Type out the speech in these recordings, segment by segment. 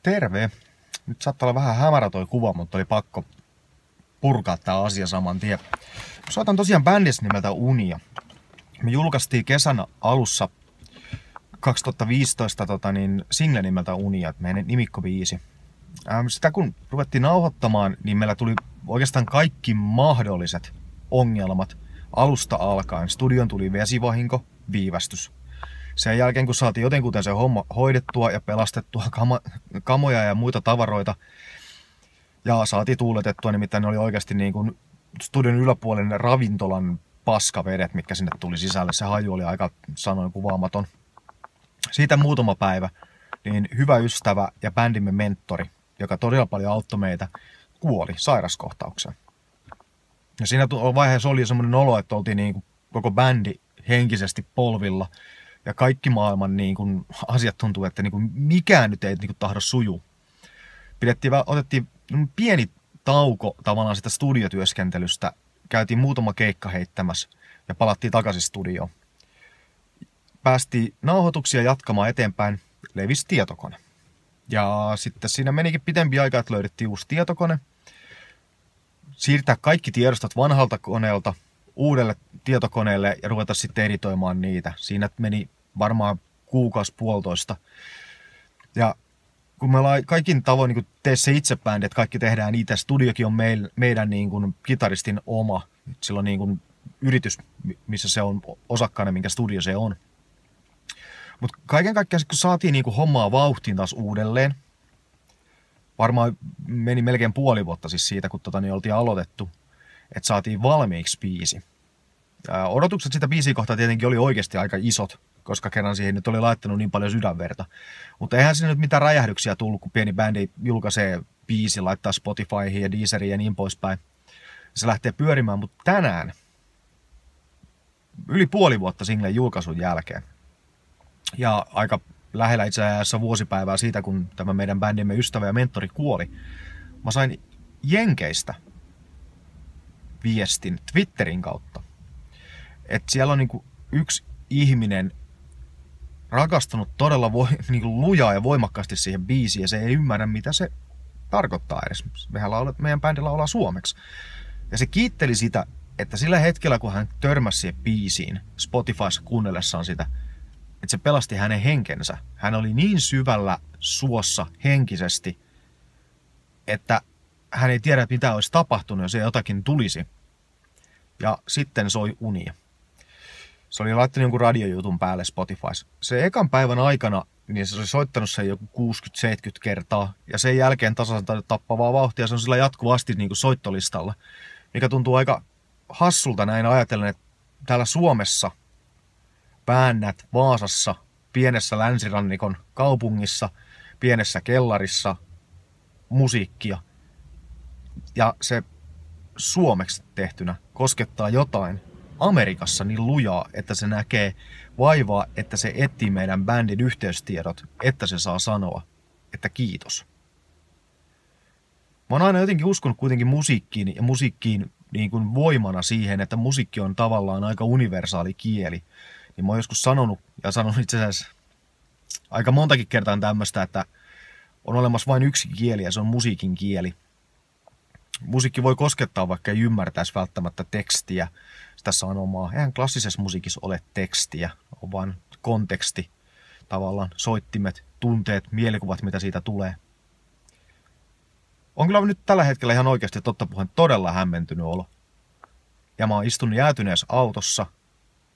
Terve! Nyt saattaa olla vähän hämärä toi kuva, mutta oli pakko purkaa tää asia saman tien. Soitan tosiaan bändistä nimeltä Unia. Me julkaistiin kesän alussa 2015 single nimeltä Unia, meidän nimikkobiisi. Sitä kun ruvettiin nauhoittamaan, niin meillä tuli oikeastaan kaikki mahdolliset ongelmat alusta alkaen. Studion tuli vesivahinko, viivästys. Sen jälkeen kun saatiin jotenkuten se homma hoidettua ja pelastettua kamoja ja muita tavaroita ja saatiin tuuletettua, nimittäin ne oli oikeasti niin kuin studion yläpuolinen ravintolan paskavedet, mitkä sinne tuli sisälle. Se haju oli aika sanoin kuvaamaton. Siitä muutama päivä, niin hyvä ystävä ja bändimme mentori, joka todella paljon auttoi meitä, kuoli sairaskohtaukseen. Ja siinä vaiheessa oli semmoinen olo, että oltiin niin kuin koko bändi henkisesti polvilla. Ja kaikki maailman niin kuin, asiat tuntuu, että niin kuin, mikään nyt ei niin kuin, tahdo sujuu. Otettiin pieni tauko tavallaan sitä studiotyöskentelystä. Käytiin muutama keikka heittämässä ja palattiin takaisin studioon. Päästiin nauhoituksia jatkamaan eteenpäin, levisi tietokone. Ja sitten siinä menikin pitempi aika, että löydettiin uusi tietokone. Siirtää kaikki tiedostot vanhalta koneelta uudelle tietokoneelle ja ruveta sitten editoimaan niitä. Siinä meni varmaan kuukausi puolitoista. Ja kun me ollaan kaikin tavoin niin tee se itse bändi, että kaikki tehdään itse. Studiokin on meidän niin kuin kitaristin oma. Sillä on niin kuin yritys, missä se on osakkaana, minkä studio se on. Mutta kaiken kaikkiaan kun saatiin niin kuin hommaa vauhtiin taas uudelleen, varmaan meni melkein puoli vuotta siis siitä, kun oltiin aloitettu, että saatiin valmiiksi biisi. Ja odotukset sitä biisiä kohtaan tietenkin oli oikeasti aika isot, koska kerran siihen nyt oli laittanut niin paljon sydänverta. Mutta eihän siinä nyt mitään räjähdyksiä tullut, kun pieni bändi julkaisee biisi, laittaa Spotifyhin ja Deezeriin ja niin poispäin. Se lähtee pyörimään, mutta tänään, yli puoli vuotta singlen julkaisun jälkeen, ja aika lähellä itse asiassa vuosipäivää siitä, kun tämä meidän bändimme ystävä ja mentori kuoli, mä sain Jenkeistä viestin Twitterin kautta, että siellä on niinku yksi ihminen rakastunut todella niinku lujaa ja voimakkaasti siihen biisiin, ja se ei ymmärrä, mitä se tarkoittaa edes. Meidän bändillä ollaan suomeksi. Ja se kiitteli sitä, että sillä hetkellä, kun hän törmäsi siihen biisiin Spotifyssa kuunnellessaan sitä, että se pelasti hänen henkensä. Hän oli niin syvällä suossa henkisesti, että hän ei tiedä, mitä olisi tapahtunut, jos jotakin tulisi. Ja sitten soi Unia. Se oli laittanut jonkun radiojutun päälle Spotifys. Se ekan päivän aikana, niin se oli soittanut sen joku 60-70 kertaa. Ja sen jälkeen tasaisen tappavaa vauhtia. Se on sillä jatkuvasti niin kuin soittolistalla. Mikä tuntuu aika hassulta näin ajatellen, että täällä Suomessa bännät Vaasassa, pienessä länsirannikon kaupungissa, pienessä kellarissa, musiikkia. Ja se suomeksi tehtynä koskettaa jotain Amerikassa niin lujaa, että se näkee vaivaa, että se etsii meidän bändin yhteystiedot, että se saa sanoa, että kiitos. Mä oon aina jotenkin uskonut kuitenkin musiikkiin ja musiikkiin niin kuin voimana siihen, että musiikki on tavallaan aika universaali kieli. Niin mä oon joskus sanonut, ja sanonut itse asiassa aika montakin kertaa tämmöistä, että on olemassa vain yksi kieli ja se on musiikin kieli. Musiikki voi koskettaa, vaikka ei ymmärtäisi välttämättä tekstiä, sitä sanomaa. Eihän klassisessa musiikissa ole tekstiä, on vain konteksti, tavallaan soittimet, tunteet, mielikuvat, mitä siitä tulee. On kyllä nyt tällä hetkellä ihan oikeasti totta puheen todella hämmentynyt olo. Ja mä oon istunut jäätyneessä autossa,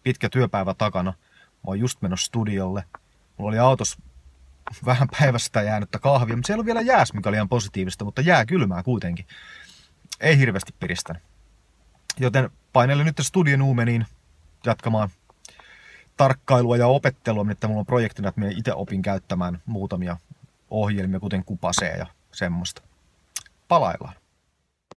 pitkä työpäivä takana. Mä oon just mennyt studiolle. Mulla oli autossa vähän päivästä jäänyttä kahvia, mutta siellä oli vielä jääs, mikä oli ihan positiivista, mutta jää kylmää kuitenkin. Ei hirveästi piristänyt. Joten painelin nyt studion uumeniin jatkamaan tarkkailua ja opettelua, että mulla on projektina, että minä itse opin käyttämään muutamia ohjelmia, kuten Kupasee ja semmoista. Palaillaan.